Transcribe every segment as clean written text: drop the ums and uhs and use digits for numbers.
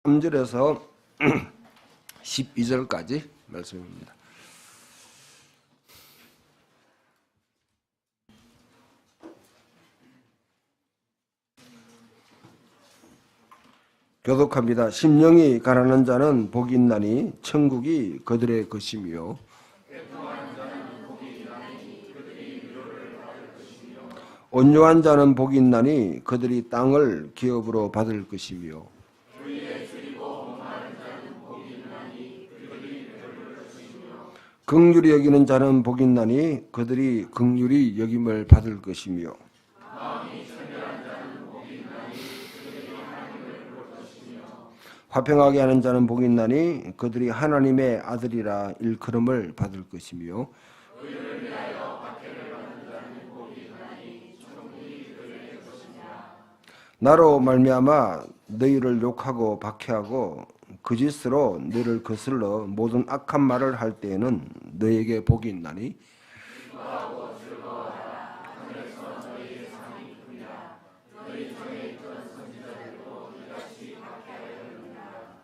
3절에서 12절까지 말씀입니다. 교독합니다. 심령이 가난한 자는 복이 있나니 천국이 그들의 것이며 온유한 자는 복이 있나니 그들이 땅을 기업으로 받을 것이며 긍휼히 여기는 자는 복이 있나니 그들이 긍휼히 여김을 받을 것이며 화평하게 하는 자는 복이 있나니 그들이 하나님의 아들이라 일컬음을 받을 것이며 나로 말미암아 너희를 욕하고 박해하고 거짓으로 너희를 거슬러 모든 악한 말을 할 때에는 너희에게 복이 있나니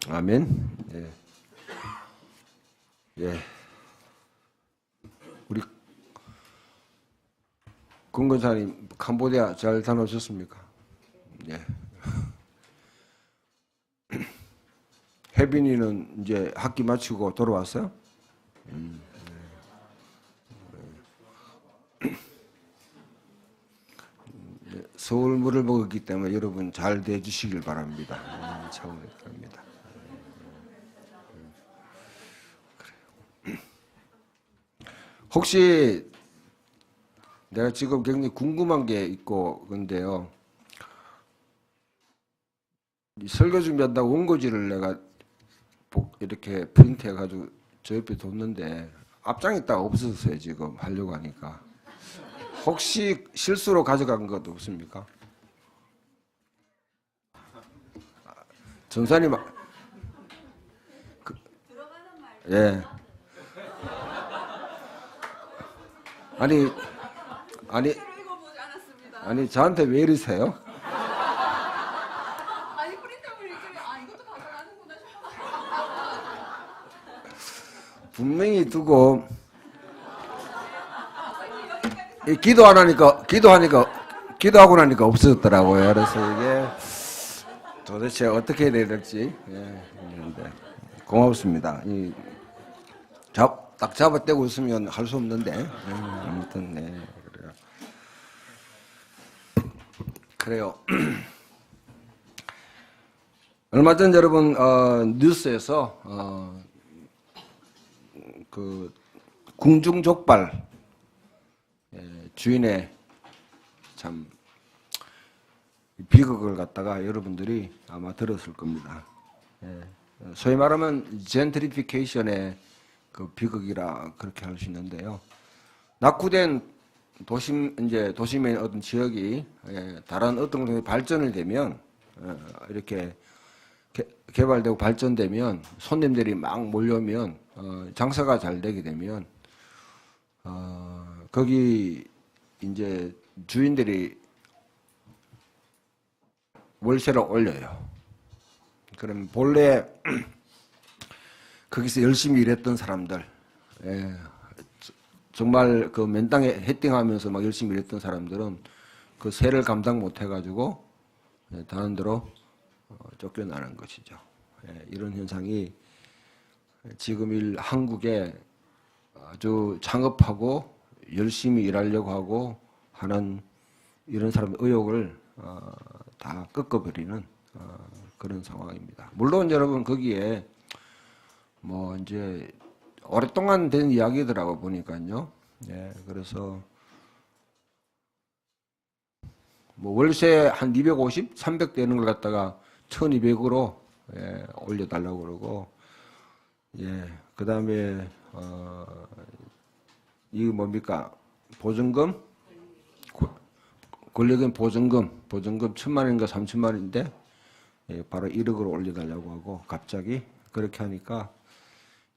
아멘. 예. 예. 우리 권건사님 캄보디아 잘 다녀오셨습니까? 예. 혜빈이는 이제 학기 마치고 돌아왔어요? 서울 물을 먹었기 때문에 여러분 잘 대주시길 바랍니다. 차원에 바랍니다. 혹시 내가 지금 굉장히 궁금한 게 있고 근데요. 이 설교 준비한다고 원고지를 내가 이렇게 프린트해 가지고 저 옆에 뒀는데 앞장에 딱 없었어요. 지금 하려고 하니까. 혹시 실수로 가져간 것 없습니까? 전사님, 예. 아니 저한테 왜 이러세요? 아니 프린터블 이쪽에 이것도 가져가는구나 싶어서 분명히 두고 기도하고 나니까 없어졌더라고요. 그래서 이게 도대체 어떻게 해야 될지 고맙습니다. 딱 잡아떼고 있으면 할 수 없는데 아무튼 네 그래요. 얼마 전 여러분 뉴스에서 그 궁중족발 주인의 참 비극을 갖다가 여러분들이 아마 들었을 겁니다. 소위 말하면 젠트리피케이션의 그 비극이라 그렇게 할 수 있는데요. 낙후된 도심의 어떤 지역이 다른 어떤 것에 발전을 되면 이렇게 개발되고 발전되면 손님들이 막 몰려오면 장사가 잘 되게 되면 거기 이제 주인들이 월세를 올려요. 그럼 본래 거기서 열심히 일했던 사람들, 정말 그 맨땅에 헤딩하면서 막 열심히 일했던 사람들은 그 세를 감당 못 해가지고 다른 데로 쫓겨나는 것이죠. 이런 현상이 지금 한국에 아주 창업하고 열심히 일하려고 하고 하는 이런 사람의 의욕을 다 꺾어버리는 그런 상황입니다. 물론 여러분 거기에 뭐 이제 오랫동안 된 이야기더라고 보니까요. 그래서 뭐 월세 한 250, 300 되는 걸 갖다가 1200으로 올려달라고 그러고, 그 다음에 이게 뭡니까? 보증금? 권력은 보증금 1000만 원인가 3000만 원인데 바로 1억으로 올려달라고 하고 갑자기 그렇게 하니까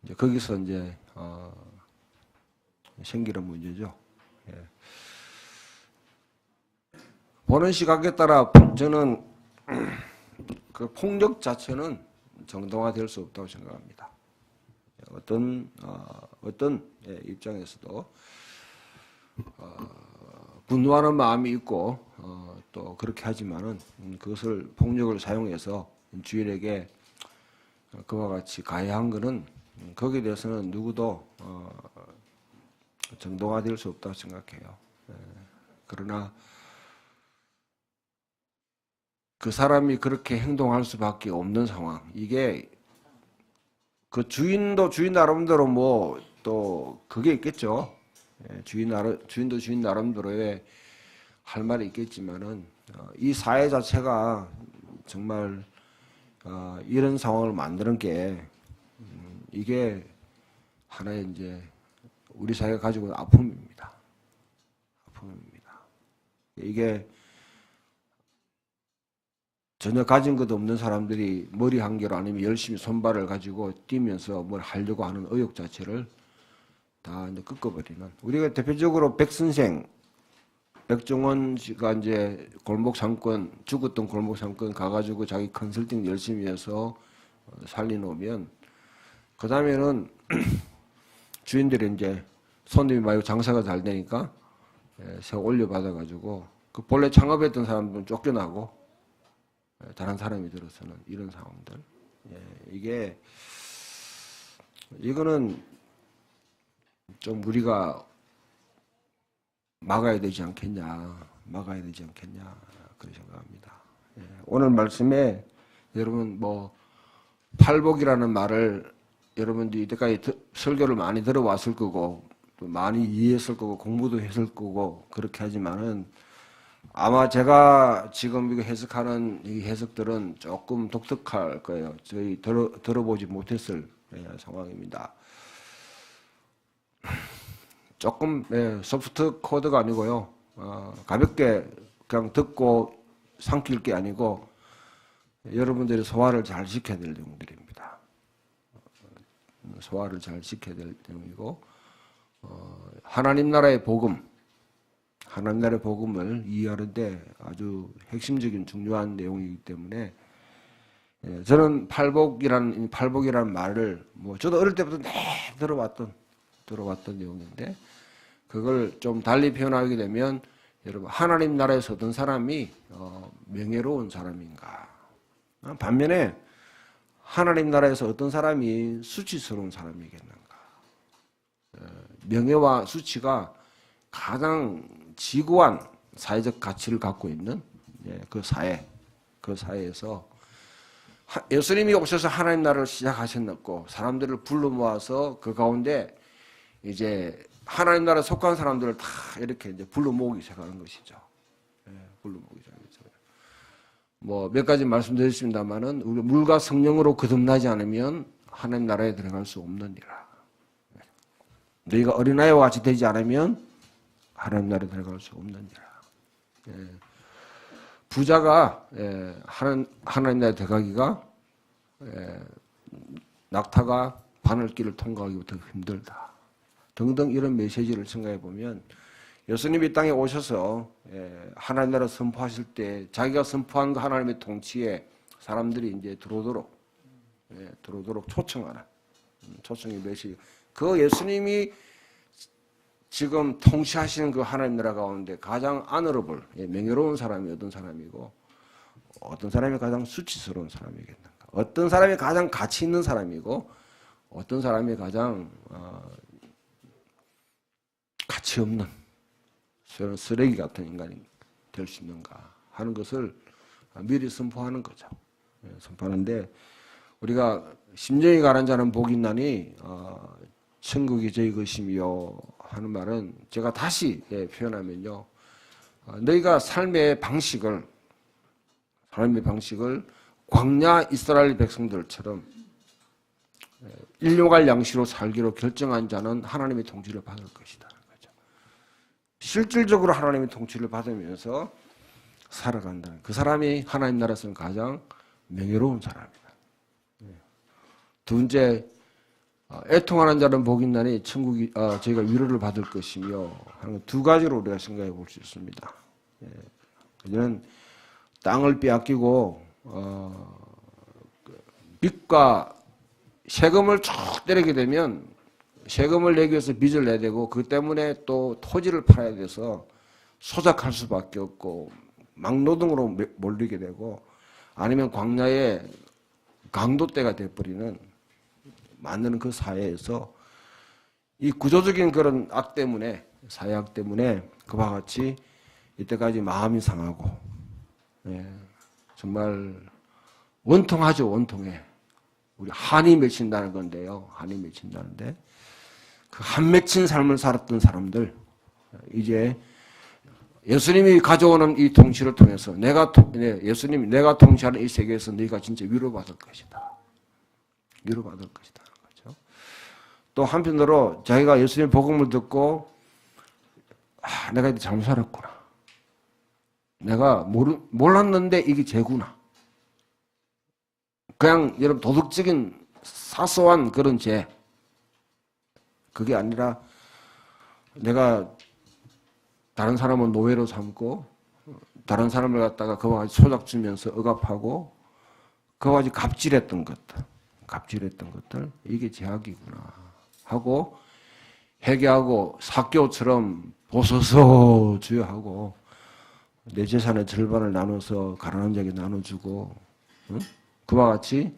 이제 거기서 이제 생기는 문제죠. 보는 시각에 따라 저는 그 폭력 자체는 정당화될 수 없다고 생각합니다. 어떤 입장에서도 분노하는 마음이 있고 또 그렇게 하지만은 그것을 폭력을 사용해서 주인에게 그와 같이 가해한 것은 거기에 대해서는 누구도 정당화될 수 없다고 생각해요. 그러나 그 사람이 그렇게 행동할 수밖에 없는 상황. 이게 그 주인도 주인 나름대로 뭐 또 그게 있겠죠. 주인도 주인 나름대로의 할 말이 있겠지만은 이 사회 자체가 정말 이런 상황을 만드는 게 이게 하나의 이제 우리 사회가 가지고 있는 아픔입니다. 아픔입니다. 이게 전혀 가진 것도 없는 사람들이 머리 한 개로 아니면 열심히 손발을 가지고 뛰면서 뭘 하려고 하는 의욕 자체를 다 이제 꺾어버리는. 우리가 대표적으로 백선생, 백종원 씨가 이제 골목 상권, 죽었던 골목 상권 가가지고 자기 컨설팅 열심히 해서 살려놓으면, 그 다음에는 주인들이 이제 손님이 많이 장사가 잘 되니까 새 올려받아가지고 그 본래 창업했던 사람들은 쫓겨나고 다른 사람이 들어서는 이런 상황들. 이거는 좀 우리가 막아야 되지 않겠냐, 그렇게 생각합니다. 오늘 말씀에 여러분 뭐 팔복이라는 말을 여러분들이 이때까지 설교를 많이 들어왔을 거고 또 많이 이해했을 거고 공부도 했을 거고 그렇게 하지만은 아마 제가 지금 이거 해석하는 이 해석들은 조금 독특할 거예요. 저희 들어보지 못했을 상황입니다. 조금 소프트 코드가 아니고요. 가볍게 그냥 듣고 삼킬 게 아니고 여러분들이 소화를 잘 시켜야 될 내용들입니다. 소화를 잘 시켜야 될 내용이고 하나님 나라의 복음, 하나님 나라의 복음을 이해하는데 아주 핵심적인 중요한 내용이기 때문에 저는 팔복이라는 말을 뭐 저도 어릴 때부터 들어왔던 내용인데 그걸 좀 달리 표현하게 되면 여러분 하나님 나라에서 어떤 사람이 명예로운 사람인가, 반면에 하나님 나라에서 어떤 사람이 수치스러운 사람이겠는가. 명예와 수치가 가장 지고한 사회적 가치를 갖고 있는 그 사회에서 예수님이 오셔서 하나님 나라를 시작하셨고 사람들을 불러 모아서 그 가운데 이제 하나님 나라에 속한 사람들을 다 이렇게 이제 불러 모으기 시작하는 것이죠. 불러 모으기 시작했어요. 뭐 몇 가지 말씀드렸습니다만은 우리 물과 성령으로 거듭나지 않으면 하나님 나라에 들어갈 수 없느니라. 너희가 어린아이와 같이 되지 않으면 하나님 나라에 들어갈 수 없느니라. 부자가 하나님 나라에 들어가기가 낙타가 바늘길을 통과하기보다 힘들다. 등등 이런 메시지를 생각해 보면 예수님이 이 땅에 오셔서 하나님 나라 선포하실 때 자기가 선포한 그 하나님의 통치에 사람들이 이제 들어오도록 초청하는 초청의 메시지. 그 예수님이 지금 통치하시는 그 하나님 나라 가운데 가장 아너러블, 명예로운 사람이 어떤 사람이고 어떤 사람이 가장 수치스러운 사람이겠는가. 어떤 사람이 가장 가치 있는 사람이고 어떤 사람이 가장 가치 없는 쓰레기 같은 인간이 될 수 있는가 하는 것을 미리 선포하는 거죠. 선포하는데 우리가 심령이 가는 자는 복이 있나니 천국이 저희 것이며 하는 말은 제가 다시 표현하면요. 너희가 삶의 방식을 광야 이스라엘 백성들처럼 일용할 양식으로 살기로 결정한 자는 하나님의 통치를 받을 것이다. 실질적으로 하나님의 통치를 받으면서 살아간다는 그 사람이 하나님 나라에서는 가장 명예로운 사람이다. 두 번째, 애통하는 자는 복이 있나니 천국이 저희가 위로를 받을 것이며 하는 두 가지로 우리가 생각해 볼 수 있습니다. 그는 땅을 빼앗기고 빚과 세금을 쭉 때리게 되면 세금을 내기 위해서 빚을 내야 되고 그 때문에 또 토지를 팔아야 돼서 소작할 수밖에 없고 막노동으로 몰리게 되고 아니면 광야의 강도떼가 돼버리는 만드는 그 사회에서 이 구조적인 그런 악 때문에 사회악 때문에 그와 같이 이때까지 마음이 상하고 예, 정말 원통하죠. 원통해. 우리 한이 맺힌다는 건데요. 한이 맺힌다는데 그 한 맺힌 삶을 살았던 사람들 이제 예수님이 가져오는 이 통치를 통해서 예수님이 내가 통치하는 이 세계에서 너희가 진짜 위로받을 것이다. 위로받을 것이다. 거죠. 또 한편으로 자기가 예수님의 복음을 듣고 내가 이제 잘못 살았구나. 내가 몰랐는데 이게 죄구나. 그냥 여러분 도덕적인 사소한 그런 죄. 그게 아니라 내가 다른 사람은 노예로 삼고 다른 사람을 갖다가 그와 같이 소작 주면서 억압하고 그와 같이 갑질했던 것들 이게 죄악이구나 하고 회개하고 삭개오처럼 보소서 주여 하고 내 재산의 절반을 나눠서 가난한 자에게 나눠주고 응? 그와 같이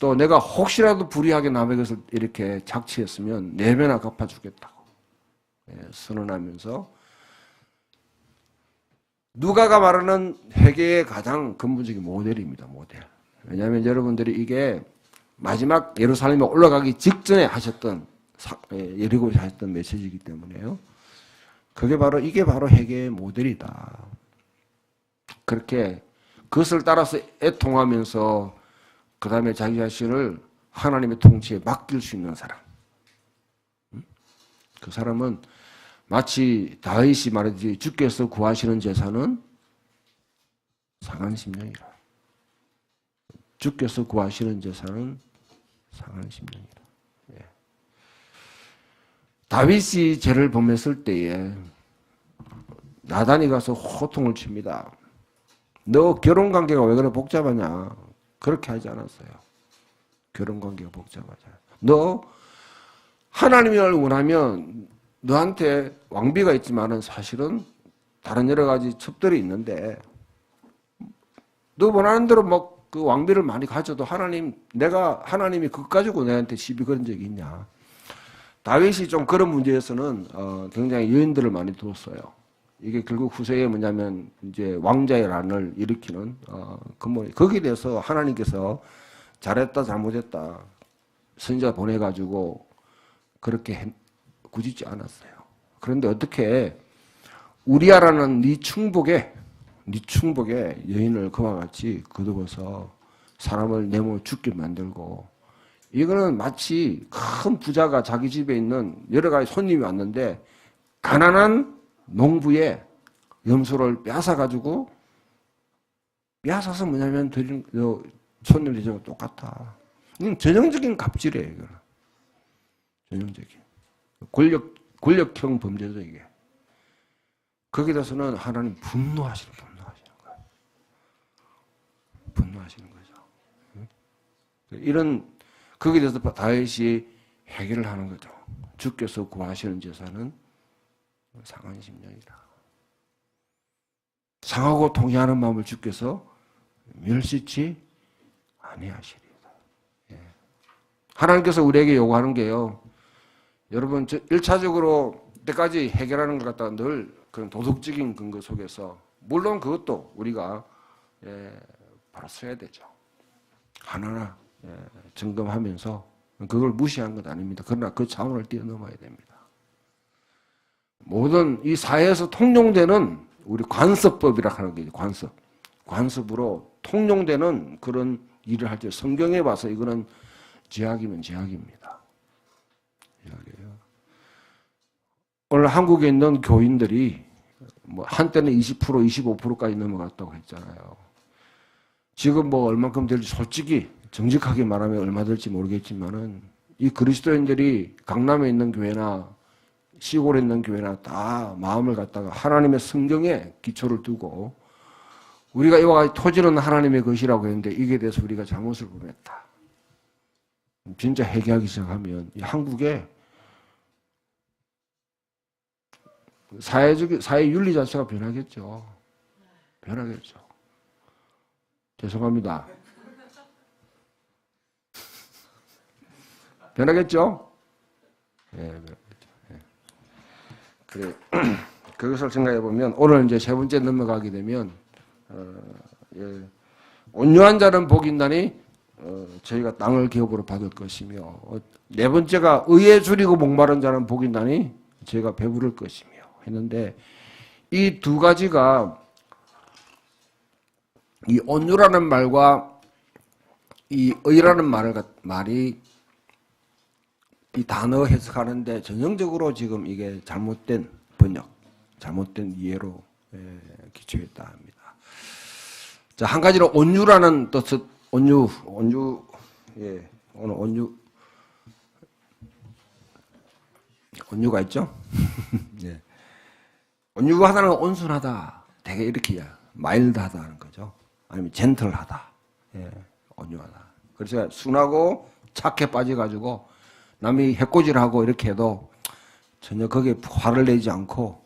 또 내가 혹시라도 불의하게 남의 것을 이렇게 착취했으면 네 배나 갚아주겠다고 선언하면서 누가가 말하는 회개의 가장 근본적인 모델입니다. 모델. 왜냐하면 여러분들이 이게 마지막 예루살렘에 올라가기 직전에 하셨던 예리고에 하셨던 메시지이기 때문에요. 이게 바로 회개의 모델이다. 그렇게 그것을 따라서 애통하면서 그 다음에 자기 자신을 하나님의 통치에 맡길 수 있는 사람. 그 사람은 마치 다윗이 말했지 주께서 구하시는 제사는 상한 심령이라. 주께서 구하시는 제사는 상한 심령이라. 예. 다윗이 죄를 범했을 때에 나단이 가서 호통을 칩니다. 너 결혼관계가 왜 그래 복잡하냐. 그렇게 하지 않았어요. 결혼관계가 복잡하잖아. 너 하나님을 원하면 너한테 왕비가 있지만은 사실은 다른 여러 가지 첩들이 있는데 너 원하는 대로 뭐 그 왕비를 많이 가져도 하나님이 그것 가지고 내한테 시비 걸은 적이 있냐. 다윗이 좀 그런 문제에서는 굉장히 여인들을 많이 두었어요. 이게 결국 후세에 뭐냐면 이제 왕자의 난을 일으키는 근본이 거기에 대해서 하나님께서 잘했다 잘못했다 선지자 보내가지고 그렇게 꾸짖지 않았어요. 그런데 어떻게 우리아라는 네 충복에 여인을 그와 같이 거두어서 사람을 내모 죽게 만들고 이거는 마치 큰 부자가 자기 집에 있는 여러 가지 손님이 왔는데 가난한 농부의 염소를 빼앗아가지고 빼앗아서 뭐냐면 손님들 이제 똑같아. 이건 전형적인 갑질이에요. 이거는. 전형적인. 권력형 범죄죠, 이게. 거기에 대해서는 하나님 분노하시는 거예요. 분노하시는 거죠. 거기에 대해서 다윗이 해결을 하는 거죠. 주께서 구하시는 제사는 상한 심령이라. 상하고 통회하는 마음을 주께서 멸시치 아니하시리다. 예. 하나님께서 우리에게 요구하는 게요. 여러분, 1차적으로 때까지 해결하는 것 갖다가 늘 그런 도덕적인 근거 속에서 물론 그것도 우리가 바로 써야 되죠. 하나하나 점검하면서 그걸 무시한 건 아닙니다. 그러나 그 차원을 뛰어넘어야 됩니다. 모든 이 사회에서 통용되는 우리 관습법이라 하는 게 있어요. 관습으로 통용되는 그런 일을 할 때 성경에 봐서 이거는 죄악이면 죄악입니다. 죄악이에요. 오늘 한국에 있는 교인들이 뭐 한때는 20%, 25%까지 넘어갔다고 했잖아요. 지금 뭐 얼만큼 될지 솔직히 정직하게 말하면 얼마 될지 모르겠지만은 이 그리스도인들이 강남에 있는 교회나 시골에 있는 교회나 다 마음을 갖다가 하나님의 성경에 기초를 두고 우리가 이와 같이 토지는 하나님의 것이라고 했는데 이게 대해서 우리가 잘못을 범했다. 진짜 회개하기 시작하면 이 한국에 사회 윤리 자체가 변하겠죠. 변하겠죠. 죄송합니다. 변하겠죠? 예, 변하겠죠. 예. 그래. 그것을 생각해 보면 오늘 이제 세 번째 넘어가게 되면 예. 온유한 자는 복이 있나니 저희가 땅을 기업으로 받을 것이며 네 번째가 의에 줄이고 목마른 자는 복이 있나니 저희가 배부를 것이며 했는데 이 두 가지가 이 온유라는 말과 이 의라는 말이 이 단어 해석하는데 전형적으로 지금 이게 잘못된 번역, 잘못된 이해로 기초했다 합니다. 자, 한 가지로 온유라는 뜻, 온유, 예, 오늘 온유가 있죠? 예. 온유하다는 온순하다, 되게 이렇게 마일드하다는 거죠. 아니면 젠틀하다, 예, 온유하다. 그래서 순하고 착해 빠져가지고 남이 해코지하고 이렇게 해도 전혀 거기에 화를 내지 않고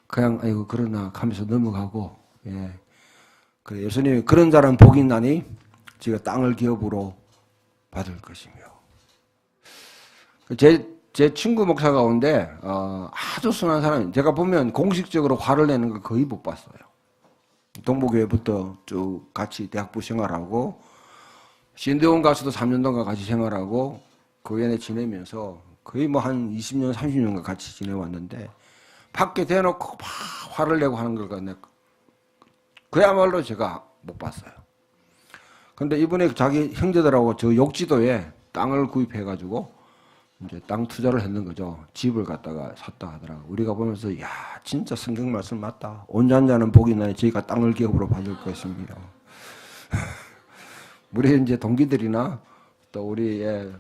그냥 아이고 그러나 하면서 넘어가고, 예. 그 예수님이 그런 자는 복이 있나니 제가 땅을 기업으로 받을 것이며. 제 친구 목사 가운데 아주 순한 사람이, 제가 보면 공식적으로 화를 내는 거 거의 못 봤어요. 동부교회부터 쭉 같이 대학부 생활하고 신대원 가서도 3년 동안 같이 생활하고 교회 지내면서 거의 뭐 한 20년 30년간 같이 지내왔는데 밖에 대놓고 막 화를 내고 하는 걸 그야말로 제가 못 봤어요. 근데 이번에 자기 형제들하고 저 욕지도에 땅을 구입해가지고 이제 땅 투자를 했는 거죠. 집을 갖다가 샀다 하더라고. 우리가 보면서 야 진짜 성경 말씀 맞다. 온유한 자는 복이 있나니 저희가 땅을 기업으로 받을 것입니다. 우리 이제 동기들이나 또 우리의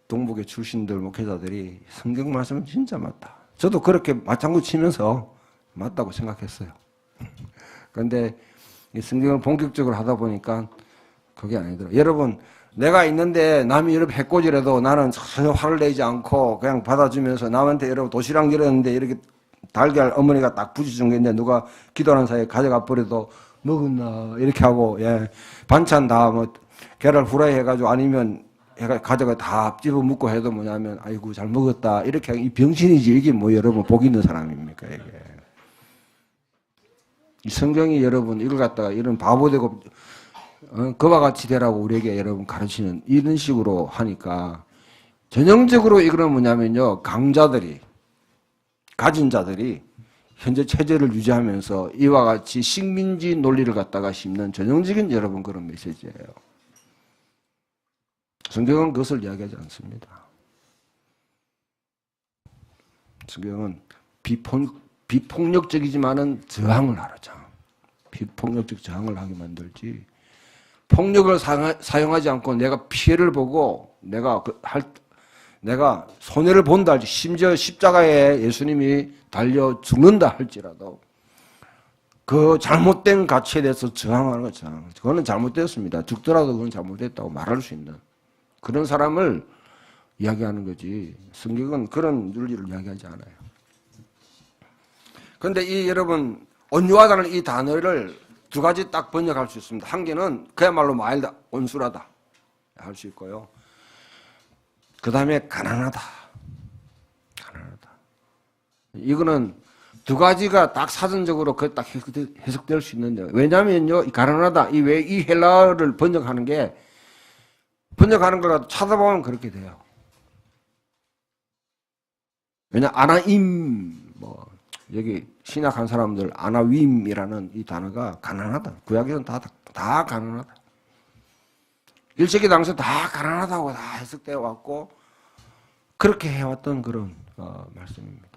동북의 출신들 목회자들이 성경 말씀은 진짜 맞다. 저도 그렇게 맞장구 치면서 맞다고 생각했어요. 그런데 이 성경을 본격적으로 하다 보니까 그게 아니더라고요. 여러분, 내가 있는데 남이 여러분 해코지라도 나는 전혀 화를 내지 않고 그냥 받아주면서 남한테 여러분 도시락 열었는데 이렇게 달걀 어머니가 딱 부딪힌 게 있는데 누가 기도하는 사이에 가져가 버려도 먹었나 이렇게 하고, 예, 반찬 다 뭐 계란 후라이 해가지고 아니면 가져가 다 집어 먹고 해도 뭐냐면 아이고 잘 먹었다 이렇게 이 병신이지 이게 뭐 여러분 복 있는 사람입니까 이게. 이 성경이 여러분 이걸 갖다가 이런 바보 되고 그와 같이 되라고 우리에게 여러분 가르치는 이런 식으로 하니까 전형적으로 이거는 뭐냐면요, 강자들이 가진 자들이 현재 체제를 유지하면서 이와 같이 식민지 논리를 갖다가 심는 전형적인 여러분 그런 메시지예요. 성경은 그것을 이야기하지 않습니다. 성경은 비폭력적이지만은 저항을 하자. 비폭력적 저항을 하게 만들지. 폭력을 사용하지 않고 내가 피해를 보고 내가 손해를 본다 할지, 심지어 십자가에 예수님이 달려 죽는다 할지라도 그 잘못된 가치에 대해서 저항하는 거죠. 그거는 잘못됐습니다. 죽더라도 그건 잘못됐다고 말할 수 있는 그런 사람을 이야기하는 거지. 성경은 그런 윤리를 이야기하지 않아요. 그런데 이 여러분 온유하다는 이 단어를 두 가지 딱 번역할 수 있습니다. 한 개는 그야말로 마일드, 온순하다 할 수 있고요. 그 다음에 가난하다. 가난하다. 이거는 두 가지가 딱 사전적으로 그 딱 해석될 수 있는데, 왜냐면요, 가난하다. 이 헬라어를 번역하는 걸 찾아보면 그렇게 돼요. 왜냐, 아나임, 여기 신약한 사람들, 아나윈이라는 이 단어가 가난하다. 구약에서는 다 가난하다. 1세기 당시에 다 가난하다고 다 해석되어 왔고, 그렇게 해왔던 그런 말씀입니다.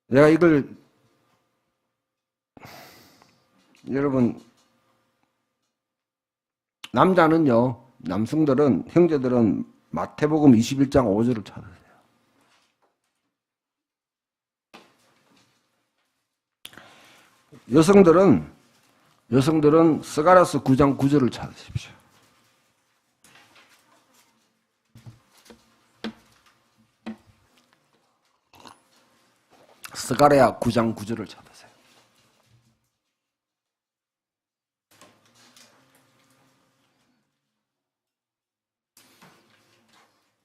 내가 이걸, 여러분, 남성들은, 형제들은 마태복음 21장 5절을 찾으세요. 여성들은 스가랴서 9장 9절을 찾으십시오. 스가랴 9장 9절을 찾으세요.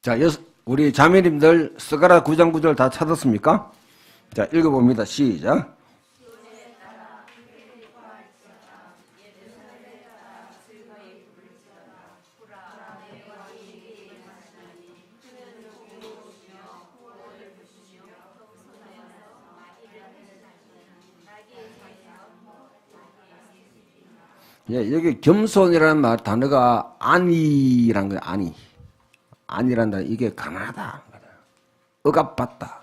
자, 우리 자매님들 스가랴 9장 9절 다 찾았습니까? 자, 읽어봅니다. 시작. 예, 여기 겸손이라는 말 단어가 안이란 거예요. 안이. 안이란 단어 이게 가난하다. 억압받다.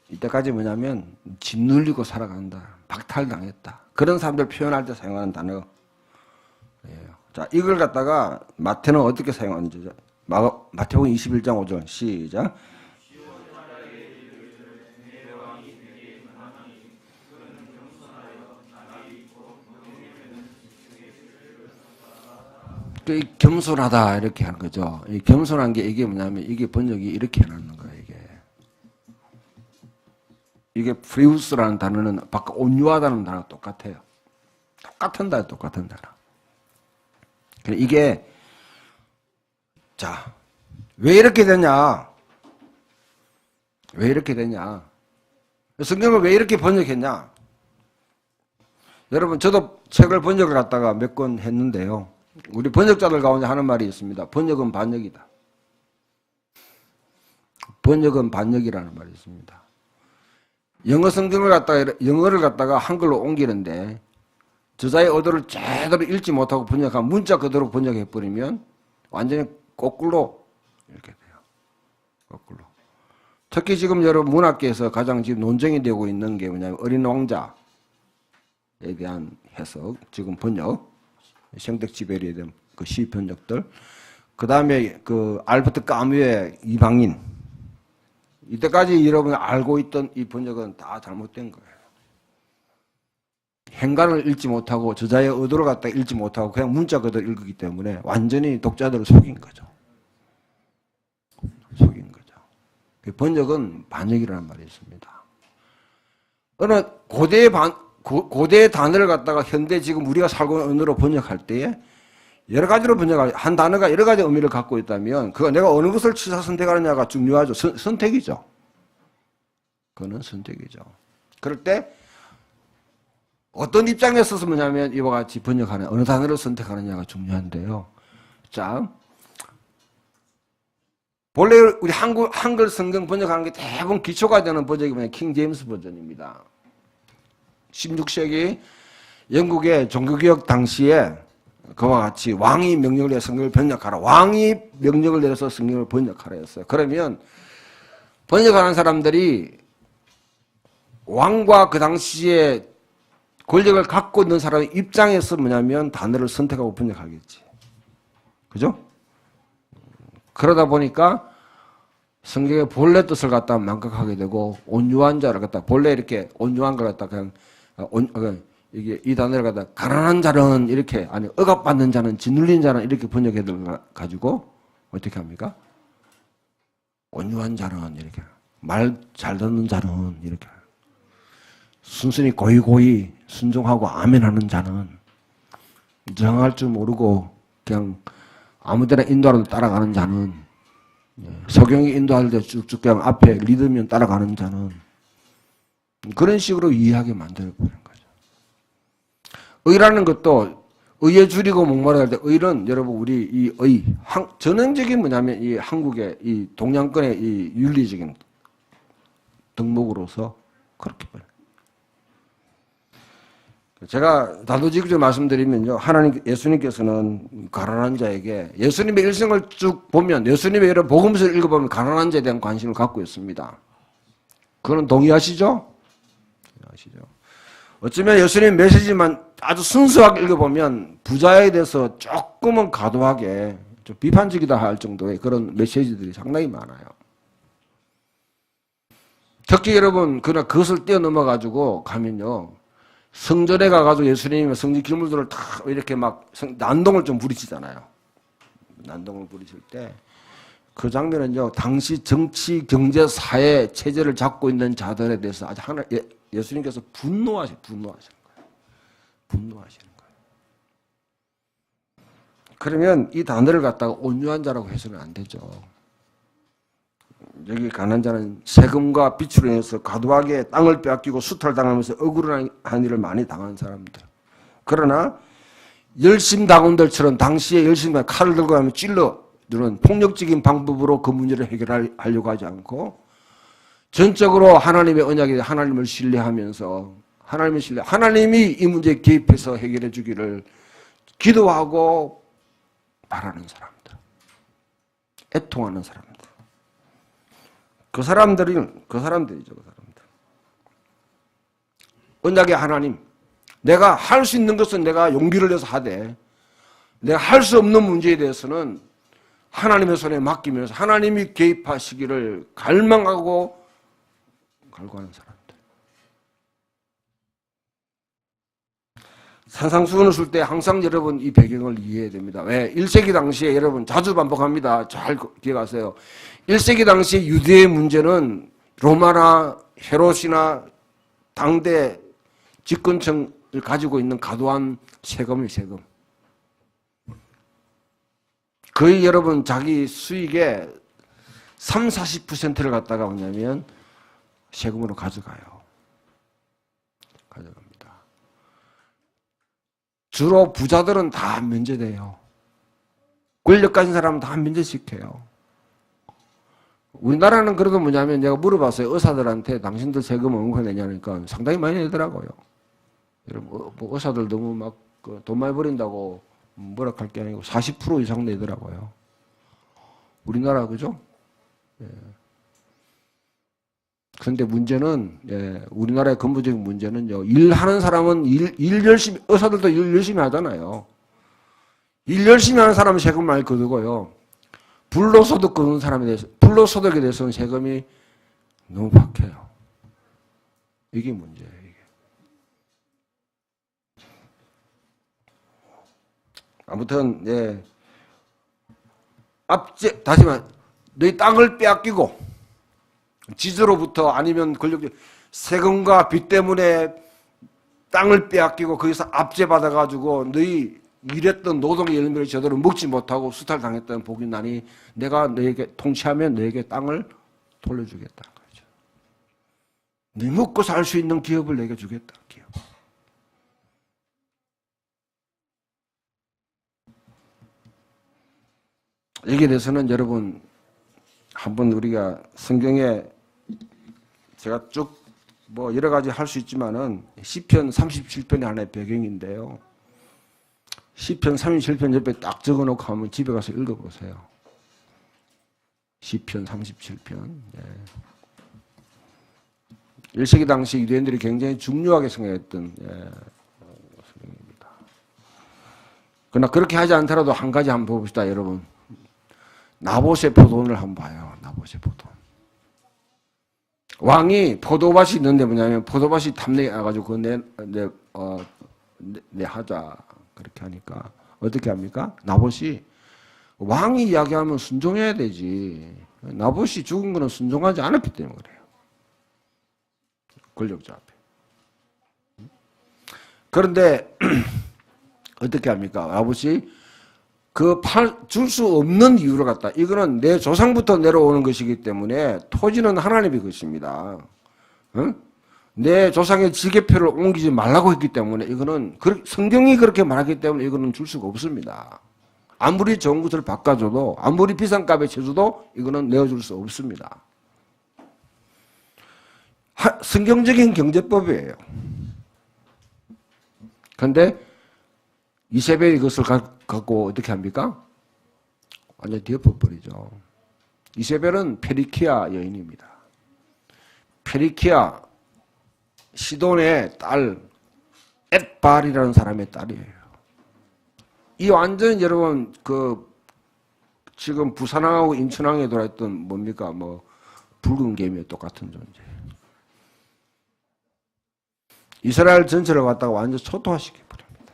이때까지 뭐냐면 짓눌리고 살아간다. 박탈당했다. 그런 사람들 표현할 때 사용하는 단어예요. 자, 이걸 갖다가 마태는 어떻게 사용하는지 마태복음 21장 5절 시작. 이 겸손하다 이렇게 하는 거죠. 이 겸손한 게 이게 뭐냐면 이게 번역이 이렇게 해놨는 거예요. 이게 프리우스라는 단어는 바깥 온유하다는 단어가 똑같아요. 똑같은 단어. 이게 자, 왜 이렇게 되냐? 성경을 왜 이렇게 번역했냐? 여러분 저도 책을 번역을 갖다가 몇 권 했는데요. 우리 번역자들 가운데 하는 말이 있습니다. 번역은 반역이다. 번역은 반역이라는 말이 있습니다. 영어를 갖다가 한글로 옮기는데 저자의 의도를 제대로 읽지 못하고 번역한 문자 그대로 번역해버리면 완전히 거꾸로 이렇게 돼요. 거꾸로. 특히 지금 여러분 문학계에서 가장 지금 논쟁이 되고 있는 게 뭐냐면 어린 왕자에 대한 해석, 지금 번역, 생텍쥐베리에 대한 그 시 번역들, 그 다음에 그 알버트 까뮈의 이방인, 이때까지 여러분이 알고 있던 이 번역은 다 잘못된 거예요. 행간을 읽지 못하고 저자의 의도를 갖다 읽지 못하고 그냥 문자 그대로 읽기 때문에 완전히 독자들을 속인 거죠. 번역은 반역이라는 말이 있습니다. 어느 고대의 단어를 갖다가 현대 지금 우리가 살고 있는 언어로 번역할 때에 여러 가지로 번역할 한 단어가 여러 가지 의미를 갖고 있다면 그거 내가 어느 것을 취사 선택하느냐가 중요하죠. 선택이죠. 그거는 선택이죠. 그럴 때 어떤 입장에 서서 뭐냐면 이와 같이 번역하는 어느 단어를 선택하느냐가 중요한데요. 자, 본래 우리 한글 성경 번역하는 게 대부분 기초가 되는 번역이 뭐냐 킹 제임스 버전입니다. 16세기 영국의 종교개혁 당시에 그와 같이 왕이 명령을 내서 성경을 번역하라. 왕이 명령을 내려서 성경을 번역하라 했어요. 그러면 번역하는 사람들이 왕과 그 당시에 권력을 갖고 있는 사람의 입장에서 뭐냐면 단어를 선택하고 번역하겠지. 그죠? 그러다 보니까 성경의 본래 뜻을 갖다 망각하게 되고 온유한 자를 갖다 본래 이렇게 온유한 걸 갖다 그냥 이게 이 단어를 갖다 가난한 자는 이렇게 아니 억압받는 자는 짓눌린 자는 이렇게 번역해 가지고 어떻게 합니까? 온유한 자는 이렇게 말 잘 듣는 자는 이렇게 순순히 고이고이 순종하고 아멘하는 자는 정할 줄 모르고 그냥 아무데나 인도하는 따라가는 자는 석영이 인도할 때 쭉쭉 그냥 앞에 리듬면 따라가는 자는 그런 식으로 이해하게 만들어버리는 거죠. 의라는 것도 의에 줄이고 목말라야 할 때 의는 여러분 우리 이 의 전형적인 뭐냐면 이 한국의 이 동양권의 이 윤리적인 덕목으로서 그렇게 봐요. 제가 단도직입적으로 말씀드리면요. 하나님, 예수님께서는 가난한 자에게 예수님의 일생을 쭉 보면 예수님의 이런 복음서를 읽어보면 가난한 자에 대한 관심을 갖고 있습니다. 그건 동의하시죠? 동의하시죠? 어쩌면 예수님 메시지만 아주 순수하게 읽어보면 부자에 대해서 조금은 과도하게 좀 비판적이다 할 정도의 그런 메시지들이 상당히 많아요. 특히 여러분, 그러나 그것을 뛰어넘어가지고 가면요. 성전에 가가지고 예수님이 성전 기물들을 다 이렇게 막 난동을 좀 부리시잖아요. 난동을 부리실 때 그 장면은요, 당시 정치, 경제, 사회 체제를 잡고 있는 자들에 대해서 아주 예수님께서 분노하시는 거예요. 분노하시는 거예요. 그러면 이 단어를 갖다가 온유한 자라고 해서는 안 되죠. 여기 가난한 자는 세금과 빚으로 인해서 과도하게 땅을 빼앗기고 수탈당하면서 억울한 일을 많이 당한 사람들. 그러나 열심당원들처럼 당시에 열심히 칼을 들고 가면 찔러 이런 폭력적인 방법으로 그 문제를 해결하려고 하지 않고 전적으로 하나님의 언약에 하나님을 신뢰하면서 하나님이 이 문제에 개입해서 해결해 주기를 기도하고 바라는 사람들, 애통하는 사람들. 그 사람들이죠, 그 사람들. 언약의 하나님, 내가 할 수 있는 것은 내가 용기를 내서 하되 내가 할 수 없는 문제에 대해서는 하나님의 손에 맡기면서 하나님이 개입하시기를 갈망하고 갈구하는 사람들. 산상수훈을 쓸 때 항상 여러분 이 배경을 이해해야 됩니다. 왜? 1세기 당시에 여러분 자주 반복합니다. 잘 기억하세요. 1세기 당시 유대의 문제는 로마나 헤롯이나 당대 집권층을 가지고 있는 과도한 세금이 세금. 거의 여러분 자기 수익의 30-40%를 갖다가 뭐냐면 세금으로 가져갑니다. 주로 부자들은 다 면제돼요. 권력 가진 사람은 다 면제시켜요. 우리나라는 그래도 뭐냐면 내가 물어봤어요. 의사들한테 당신들 세금 얼마나 내냐니까 상당히 많이 내더라고요. 여러분, 뭐 의사들 너무 막 돈 많이 버린다고 뭐라 할 게 아니고 40% 이상 내더라고요. 우리나라 그죠? 예. 그런데 문제는 우리나라의 근본적인 문제는요. 일하는 사람은 일 열심히 의사들도 일 열심히 하잖아요. 일 열심히 하는 사람은 세금 많이 거두고요. 불로소득 거두는 사람에 대해서 불로소득에 대해서는 세금이 너무 박해요. 이게 문제예요. 이게. 아무튼 다시 말 너희 땅을 빼앗기고 지주로부터 아니면 권력적 세금과 빚 때문에 땅을 빼앗기고 거기서 압제받아가지고 너희 일했던 노동의 열매를 제대로 먹지 못하고 수탈당했던 복이 나니 내가 너에게 통치하면 너에게 땅을 돌려주겠다. 그렇죠. 네 먹고 살 수 있는 기업을 내게 주겠다. 기업. 여기에 대해서는 여러분 한번 우리가 성경에 제가 쭉 뭐 여러 가지 할 수 있지만은 시편 37편이 하나의 배경인데요. 시편 37편 옆에 딱 적어놓고 한번 집에 가서 읽어보세요. 시편 37편. 1세기 당시 유대인들이 굉장히 중요하게 생각했던 성경입니다. 그러나 그렇게 하지 않더라도 한 가지 한번 봅시다, 여러분. 나봇의 포도원을 한번 봐요. 나봇의 포도원. 왕이 포도밭이 있는데 뭐냐면 포도밭이 탐내게 와가지고 그거 내 하자 그렇게 하니까 어떻게 합니까? 나봇이 왕이 이야기하면 순종해야 되지. 나봇이 죽은 거는 순종하지 않았기 때문에 그래요. 권력자 앞에. 그런데 어떻게 합니까? 나봇이 줄 수 없는 이유를 갖다. 이거는 내 조상부터 내려오는 것이기 때문에 토지는 하나님의 것입니다. 응? 내 조상의 지계표를 옮기지 말라고 했기 때문에 이거는 성경이 그렇게 말하기 때문에 이거는 줄 수가 없습니다. 아무리 좋은 것을 바꿔줘도 아무리 비싼 값에 쳐줘도 이거는 내어줄 수 없습니다. 성경적인 경제법이에요. 그런데 이세벨이 그것을 갖고 어떻게 합니까? 완전히 뒤엎어버리죠. 이세벨은 페리키아 여인입니다. 페리키아 시돈의 딸 엣발이라는 사람의 딸이에요. 이 완전 여러분 지금 부산항하고 인천항에 들어있던 뭡니까? 붉은 개미와 똑같은 존재. 이스라엘 전체를 갖다가 완전 초토화시켜 버립니다.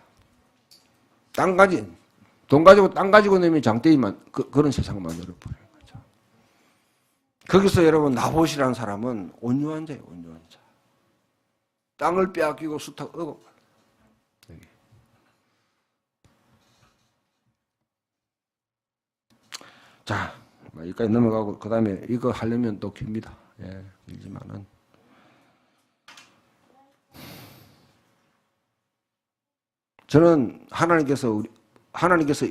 돈 가지고 땅 가지고 내면 장대기만 그런 세상 만들어 버리는 거죠. 거기서 여러분 나봇이라는 사람은 온유한 자예요. 온유한 자. 땅을 빼앗기고 수탉 얻어. 자, 여기까지 넘어가고 그 다음에 이거 하려면 또 깁니다. 예, 길지만은 저는 하나님께서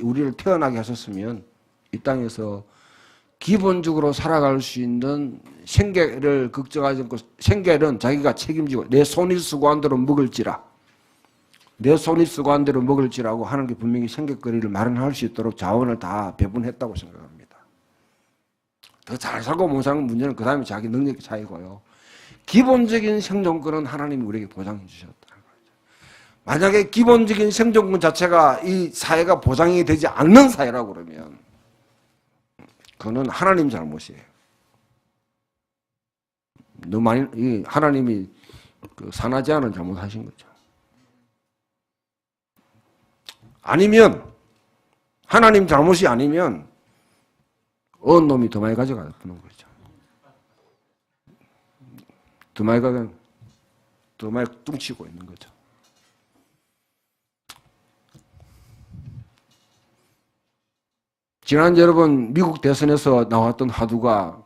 우리를 태어나게 하셨으면 이 땅에서 기본적으로 살아갈 수 있는 생계를 걱정하지 않고 생계는 자기가 책임지고 내 손이 쓰고 한 대로 먹을지라 내 손이 쓰고 한 대로 먹을지라고 하나님께 분명히 생계거리를 마련할 수 있도록 자원을 다 배분했다고 생각합니다. 더 잘 살고 못 사는 문제는 그 다음에 자기 능력의 차이고요. 기본적인 생존권은 하나님이 우리에게 보장해 주셨다는 거죠. 만약에 기본적인 생존권 자체가 이 사회가 보장이 되지 않는 사회라고 그러면 그거는 하나님 잘못이에요. 너무 많이 하나님이 그 산하지 않은 잘못하신 거죠. 아니면 하나님 잘못이 아니면 어느 놈이 더 많이 가져가는 거죠. 더 많이 뚱치고 있는 거죠. 지난 여러분 미국 대선에서 나왔던 화두가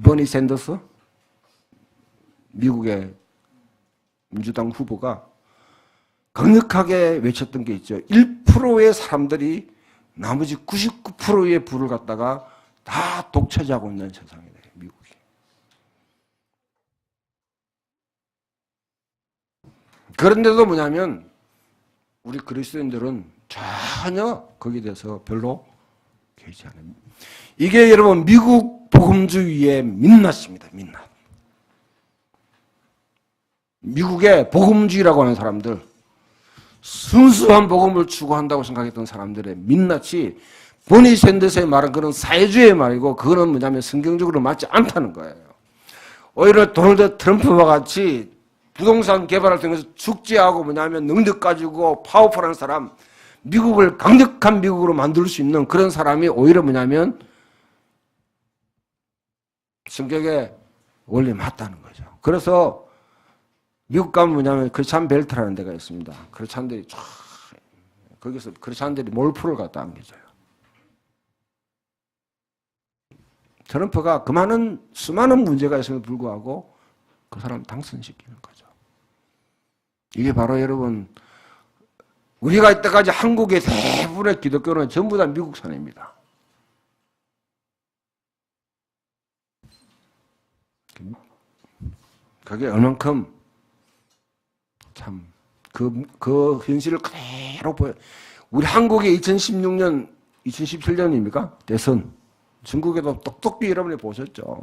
버니 샌더스 미국의 민주당 후보가 강력하게 외쳤던 게 있죠. 1%의 사람들이 나머지 99%의 부를 갖다가 다 독차지하고 있는 세상이에요. 미국이. 그런데도 뭐냐면 우리 그리스도인들은 전혀 거기에 대해서 별로 개의치 않아요. 이게 여러분 미국 복음주의의 민낯입니다. 민낯. 미국의 복음주의라고 하는 사람들, 순수한 복음을 추구한다고 생각했던 사람들의 민낯이 버니 샌더스의 말은 그런 사회주의의 말이고 그거는 뭐냐면 성경적으로 맞지 않다는 거예요. 오히려 도널드 트럼프와 같이 부동산 개발을 통해서 축제하고 뭐냐면 능력 가지고 파워풀한 사람, 미국을 강력한 미국으로 만들 수 있는 그런 사람이 오히려 뭐냐면 성격에 원리 맞다는 거죠. 그래서 미국 가면 뭐냐면 크리스찬 벨트라는 데가 있습니다. 크리스찬들이 쫙 거기서 크리스찬들이 몰프를 갖다 안겨줘요. 트럼프가 수많은 문제가 있음에도 불구하고 그 사람 당선시키는 거죠. 이게 바로 여러분 우리가 이때까지 한국의 대부분의 기독교는 전부 다 미국산입니다. 그게 얼만큼 참 그 현실을 그대로 보여. 우리 한국의 2016년, 2017년입니까? 대선. 중국에도 똑똑히 여러분이 보셨죠.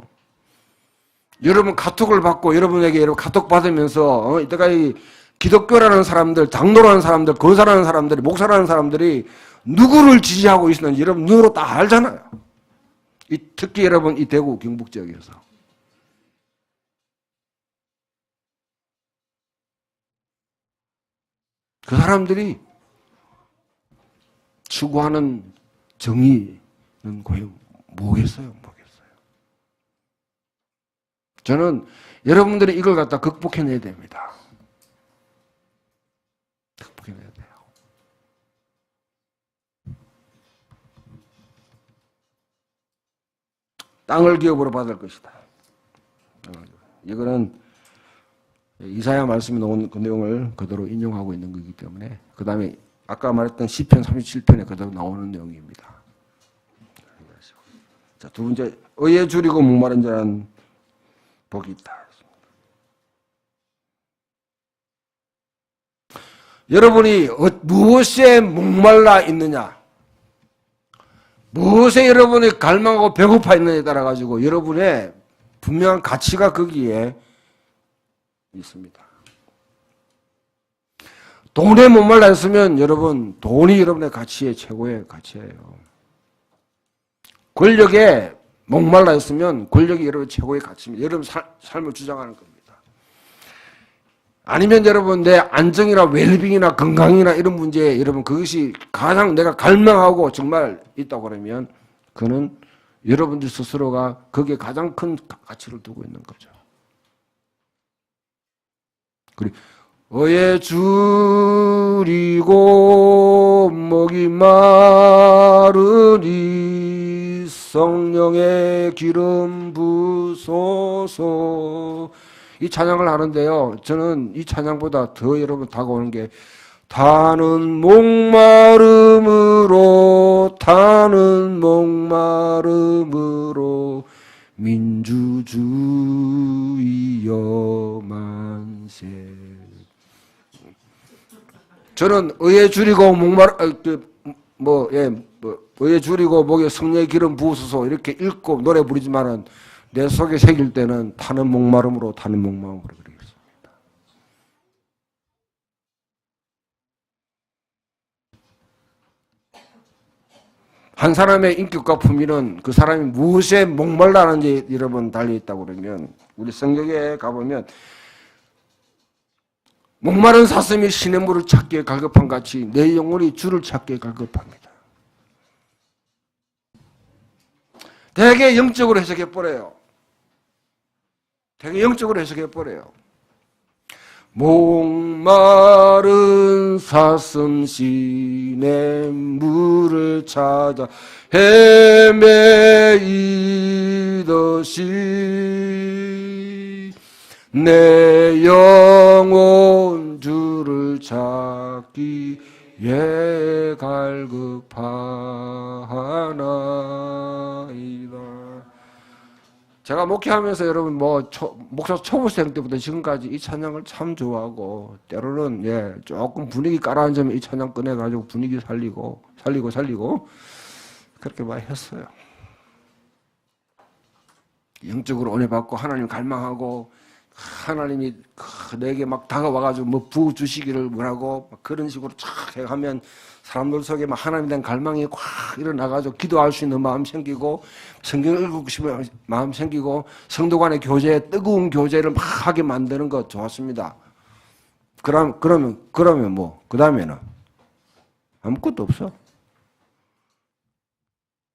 여러분 카톡을 받고 여러분에게 카톡 받으면서 이때까지 기독교라는 사람들, 장로라는 사람들, 거사라는 사람들이, 목사라는 사람들이 누구를 지지하고 있었는지 여러분 눈으로 다 알잖아요. 특히 여러분 이 대구 경북 지역에서. 그 사람들이 추구하는 정의는 과연 뭐겠어요? 저는 여러분들이 이걸 갖다 극복해내야 됩니다. 극복해내야 돼요. 땅을 기업으로 받을 것이다. 이거는 이사야 말씀에 나온 그 내용을 그대로 인용하고 있는 거기 때문에 그 다음에 아까 말했던 시편 37편에 그대로 나오는 내용입니다. 자, 두 번째, 의에 줄이고 목마른 자는 복이 있다. 여러분이 무엇에 목말라 있느냐, 무엇에 여러분이 갈망하고 배고파 있느냐에 따라 가지고 여러분의 분명한 가치가 거기에 있습니다. 돈에 목말라 있으면 여러분 돈이 여러분의 가치의 최고의 가치예요. 권력에 목말라 있으면 권력이 여러분 최고의 가치입니다. 여러분 삶을 주장하는 겁니다. 아니면 여러분 내 안정이나 웰빙이나 건강이나 이런 문제에 여러분 그것이 가장 내가 갈망하고 정말 있다고 그러면 그는 여러분들 스스로가 거기에 가장 큰 가치를 두고 있는 거죠. 그리고 어에 줄이고 목이 마르니 성령의 기름 부소서. 이 찬양을 하는데요, 저는 이 찬양보다 더 여러분 다가오는 게 타는 목마름으로 민주주의여 만세. 저는 의에 줄이고 의에 줄이고 목에 성령의 기름 부으소서 이렇게 읽고 노래 부르지만은 내 속에 새길 때는 타는 목마름으로 그러겠습니다. 한 사람의 인격과 품위는 그 사람이 무엇에 목말라는지 여러분 달려 있다고 그러면, 우리 성경에 가보면 목마른 사슴이 시냇물을 찾기에 갈급한 같이 내 영혼이 주를 찾기에 갈급합니다. 되게 영적으로 해석해버려요. 목마른 사슴 시냇물을 찾아 헤매이듯이 내 영혼 주를 찾기에 갈급하나이다. 제가 목회하면서 여러분 목사 초보생 때부터 지금까지 이 찬양을 참 좋아하고, 때로는 조금 분위기 깔아앉으면 이 찬양 꺼내가지고 분위기 살리고 그렇게 많이 했어요. 영적으로 은혜 받고 하나님 갈망하고 하나님이 내게 막 다가와가지고 뭐 부어주시기를 원하고 그런 식으로 쫙 하면 사람들 속에 막 하나님에 대한 갈망이 확 일어나가지고 기도할 수 있는 마음 생기고 성경을 읽고 싶은 마음 생기고 성도 간의 교제, 뜨거운 교제를 막 하게 만드는 거 좋았습니다. 그러면 뭐 그 다음에는 아무것도 없어.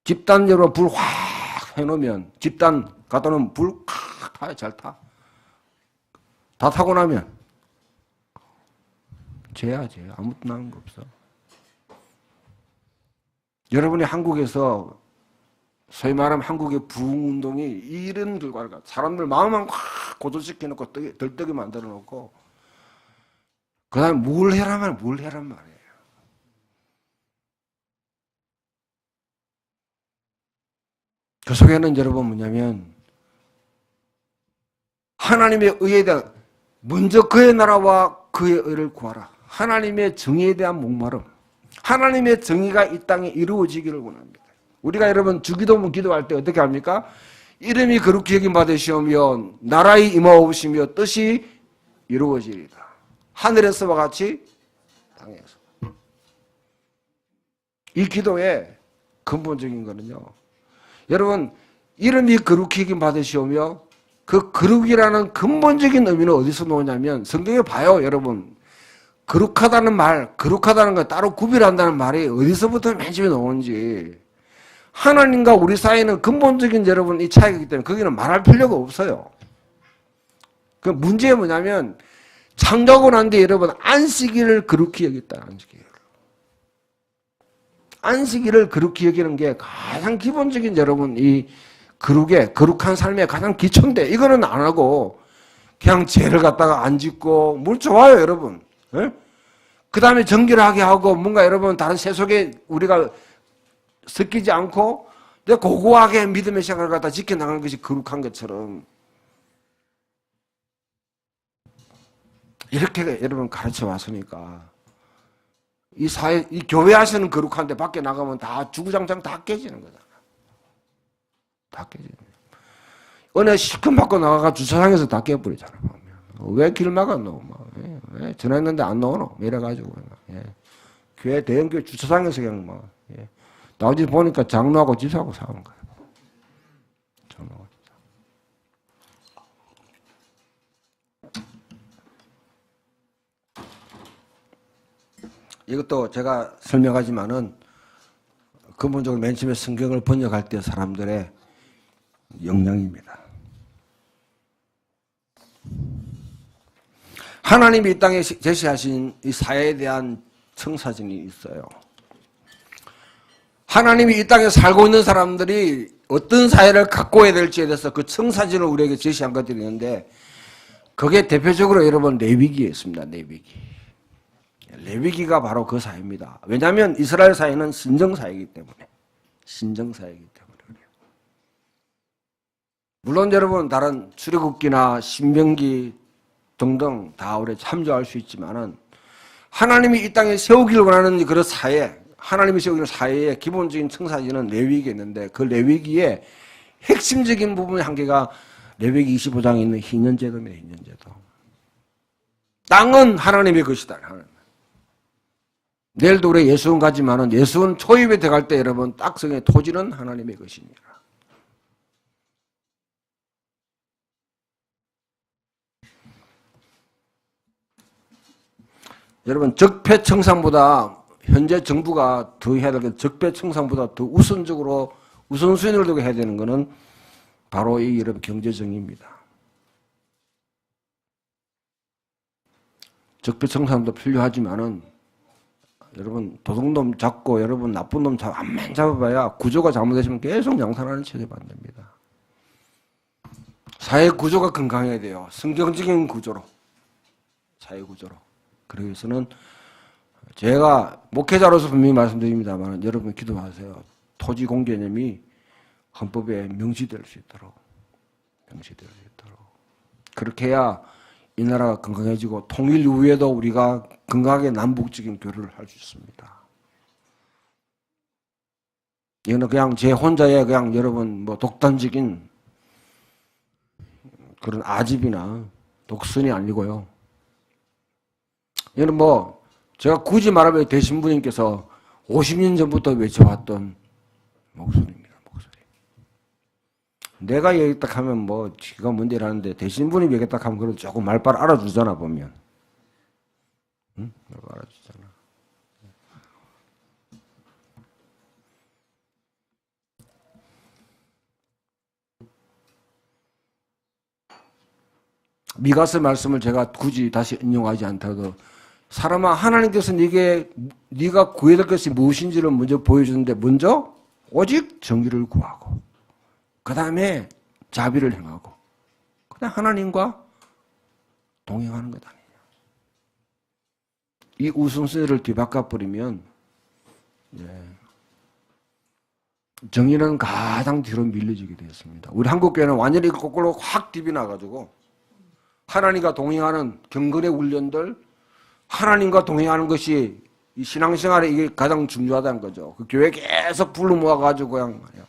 집단 여러분 불 확 해놓으면 집단 갖다 놓으면 불 확 타요. 잘 타. 다 타고 나면 죄야. 아무것도 나는 거 없어. 여러분이 한국에서 소위 말하면 한국의 부흥운동이 이런 결과를, 사람들 마음만 확 고조시켜놓고 들뜨게 만들어놓고 그 다음에 뭘 해란 말이에요. 그 속에는 여러분 뭐냐면 하나님의 의에 대한, 먼저 그의 나라와 그의 의를 구하라. 하나님의 정의에 대한 목마름, 하나님의 정의가 이 땅에 이루어지기를 원합니다. 우리가 여러분 주기도문 기도할 때 어떻게 합니까? 이름이 거룩히 여김 받으시오며 나라의 임하옵시며 뜻이 이루어지리다. 하늘에서와 같이 땅에서. 이 기도의 근본적인 거는요, 여러분 이름이 거룩히 여김 받으시오며, 그 거룩이라는 근본적인 의미는 어디서 나오냐면 성경에 봐요. 여러분 거룩하다는 말, 거룩하다는 거 따로 구별한다는 말이 어디서부터 맨 처음에 나오는지, 하나님과 우리 사이는 근본적인 여러분 이 차이이기 때문에 거기는 말할 필요가 없어요. 그 문제가 뭐냐면 창조하고 난 뒤에 여러분 안식일을 거룩히 여겼다. 안식일을 거룩히 여기는 게 가장 기본적인 여러분 이 거룩한 삶의 가장 기초인데, 이거는 안 하고 그냥 죄를 갖다가 안 짓고, 물 좋아요 여러분. 그 다음에 정결하게 하고 뭔가 여러분 다른 세속에 우리가 섞이지 않고 고고하게 믿음의 생활을 갖다 지켜나가는 것이 거룩한 것처럼 이렇게 여러분 가르쳐 왔으니까 이 교회에서는 거룩한데 밖에 나가면 다 주구장창 다 깨지는 거잖아. 다 깨지는 거야. 은혜 시큰 받고 나가가 주차장에서 다 깨버리잖아. 왜 길 막았노? 왜 전화했는데 안 나오노? 이래가지고. 교회, 대형교회 주차장에서 그냥 막. 나오지 보니까 장로하고 집사하고 싸우는 거야. 장로하고 집사. 이것도 제가 설명하지만은 근본적으로 맨 처음에 성경을 번역할 때 사람들의 역량입니다. 하나님이 이 땅에 제시하신 이 사회에 대한 청사진이 있어요. 하나님이 이 땅에 살고 있는 사람들이 어떤 사회를 갖고 해야 될지에 대해서 그 청사진을 우리에게 제시한 것들이 있는데, 그게 대표적으로 여러분 레위기에 있습니다. 레위기가 바로 그 사회입니다. 왜냐하면 이스라엘 사회는 신정사회이기 때문에. 신정사회이기 때문에 그래요. 물론 여러분 다른 출애굽기나 신명기 등등 다 우리 참조할 수 있지만은, 하나님이 이 땅에 세우기를 원하는 그런 사회, 하나님이 세우기는 사회의 기본적인 청사진은 레위기에 있는데, 그 레위기의 핵심적인 부분의 한 개가 레위기 25장에 있는 희년제도입니다. 희년제도. 땅은 하나님의 것이다. 내일도 우리 예수원 가지만은 예수원 초입에 들어갈 때 여러분 딱성의 토지는 하나님의 것입니다. 여러분 적폐청산보다 현재 정부가 더 해야 될 게, 적폐청산보다 더 우선적으로 우선순위를 두고 해야 되는 것은 바로 이 여러분 경제정의입니다. 적폐청산도 필요하지만은 여러분 도둑놈 잡고 여러분 나쁜 놈 암만 잡아봐야 구조가 잘못되시면 계속 양산하는 체제 만듭니다. 사회 구조가 건강해야 돼요. 성경적인 구조로, 사회 구조로. 그러기 위해서는 제가 목회자로서 분명히 말씀드립니다만, 여러분 기도하세요. 토지 공개념이 헌법에 명시될 수 있도록, 명시될 수 있도록. 그렇게 해야 이 나라가 건강해지고 통일 이후에도 우리가 건강하게 남북적인 교류를 할 수 있습니다. 이거는 그냥 제 혼자의 그냥 여러분 뭐 독단적인 그런 아집이나 독선이 아니고요. 이거는 뭐 제가 굳이 말하면 되신 분님께서 50년 전부터 외쳐왔던 목소리입니다. 목소리. 내가 얘기 딱 하면 뭐 지가 뭔데 이러는데, 되신 분이 얘기 딱 하면 그래도 조금 말빨 알아주잖아 보면. 응? 말빨 알아주잖아. 미가서 말씀을 제가 굳이 다시 인용하지 않더라도, 사람아 하나님께서 네가 구해야 될 것이 무엇인지를 먼저 보여주는데, 먼저 오직 정의를 구하고 그 다음에 자비를 행하고 그 다음에 하나님과 동행하는 것 아니냐. 이 우선순위를 뒤바꿔버리면 정의는 가장 뒤로 밀려지게 되었습니다. 우리 한국교회는 완전히 거꾸로 확 디비 나가지고 하나님과 동행하는 경건의 훈련들, 하나님과 동행하는 것이 이 신앙생활에 이게 가장 중요하다는 거죠. 그 교회 계속 불러 모아가지고 그냥 말이야.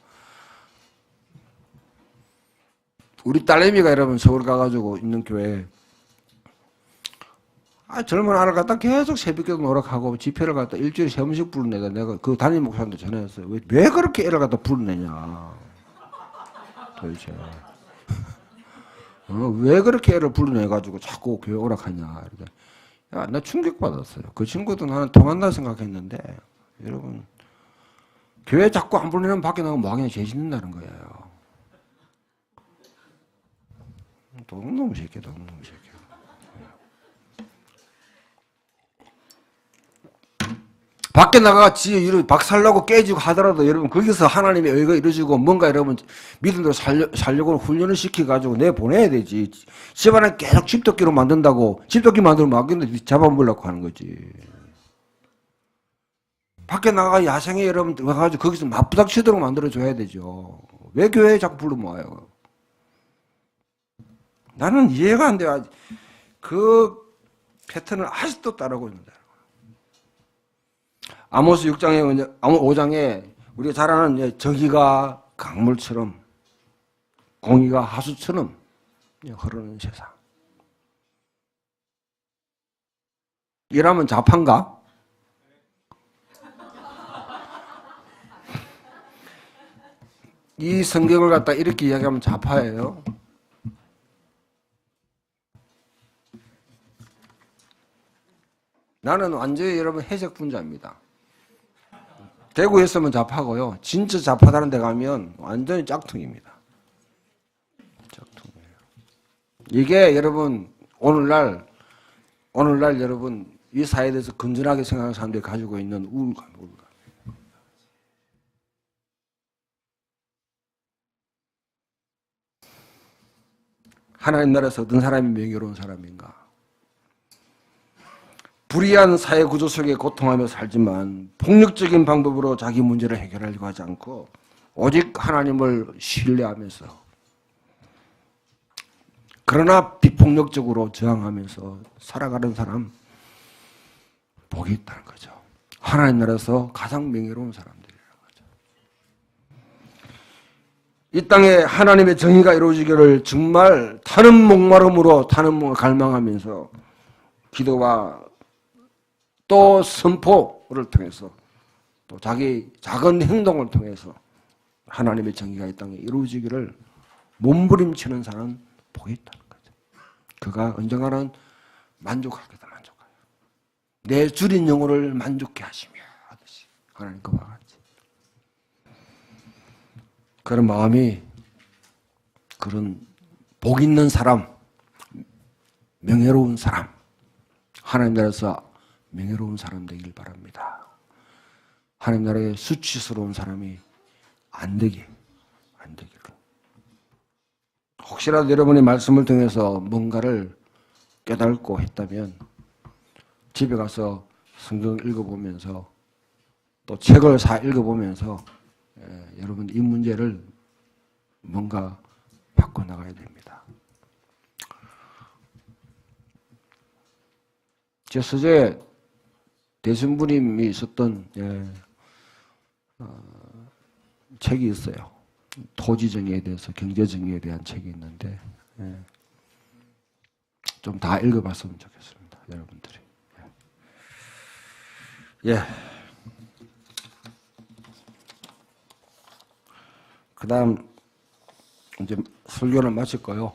우리 딸내미가 여러분 서울 가가지고 있는 교회, 젊은 아를 갖다 계속 새벽에도 노력하고 집회를 갖다 일주일에 3번씩 부르내다 내가 그 담임 목사한테 전화했어요. 왜 그렇게 애를 갖다 부르내냐. 도대체. 왜 그렇게 애를 불러내가지고 자꾸 교회 오락하냐. 야, 나 충격받았어요. 그 친구도 나는 통한다 생각했는데, 여러분, 교회 자꾸 안 불러내면 밖에 나가면 망에 죄 짓는다는 거예요. 도둑놈 새끼, 도둑놈 새끼. 밖에 나가 박살나고 깨지고 하더라도 여러분 거기서 하나님의 의가 이루어지고 뭔가 여러분 믿음대로 살려고 훈련을 시켜가지고 내보내야 되지. 집안에 계속 집도끼로 만든다고 집도끼 만들면 막겠는데 잡아먹으려고 하는 거지. 밖에 나가 야생에 여러분 와가지고 거기서 맞부닥치도록 만들어줘야 되죠. 왜 교회에 자꾸 불러모아요? 나는 이해가 안 돼. 그 패턴을 아직도 따르고 있는다. 아모스 5장에 우리가 잘 아는 정의가 강물처럼 공의가 하수처럼 흐르는 세상. 이라면 자판가? 이 성경을 갖다 이렇게 이야기하면 자파예요. 나는 완전히 여러분 해석분자입니다. 대구에서면 잡하고요. 진짜 잡하다는 데 가면 완전히 짝퉁입니다. 짝퉁이에요. 이게 여러분 오늘날 여러분 이 사회에 대해서 건전하게 생각하는 사람들이 가지고 있는 우울감. 하나님 나라에서 어떤 사람이 명예로운 사람인가? 불의한 사회 구조 속에 고통하며 살지만 폭력적인 방법으로 자기 문제를 해결하려고 하지 않고 오직 하나님을 신뢰하면서 그러나 비폭력적으로 저항하면서 살아가는 사람 복이 있다는 거죠. 하나님 나라에서 가장 명예로운 사람들이라는 거죠. 이 땅에 하나님의 정의가 이루어지기를 정말 타는 목마름으로 갈망하면서 기도와 또 선포를 통해서 또 자기 작은 행동을 통해서 하나님의 정의가 이 땅에 이루어지기를 몸부림치는 사람은 복이 있다는 거죠. 그가 언젠가는 만족할 거다. 만족해요. 내 줄인 영혼을 만족해 하시며 하듯이 하나님 그와 같이 그런 마음이 그런 복 있는 사람, 명예로운 사람, 하나님 나라에서 명예로운 사람 되길 바랍니다. 하나님 나라에 수치스러운 사람이 안 되기를. 혹시라도 여러분의 말씀을 통해서 뭔가를 깨닫고 했다면 집에 가서 성경 읽어보면서 또 책을 읽어보면서 여러분 이 문제를 뭔가 바꿔나가야 됩니다. 제 서재 대승부님이 썼던 책이 있어요. 토지 정의에 대해서 경제 정의에 대한 책이 있는데 좀 다 읽어봤으면 좋겠습니다, 여러분들이. 그다음 이제 설교를 마칠 거요.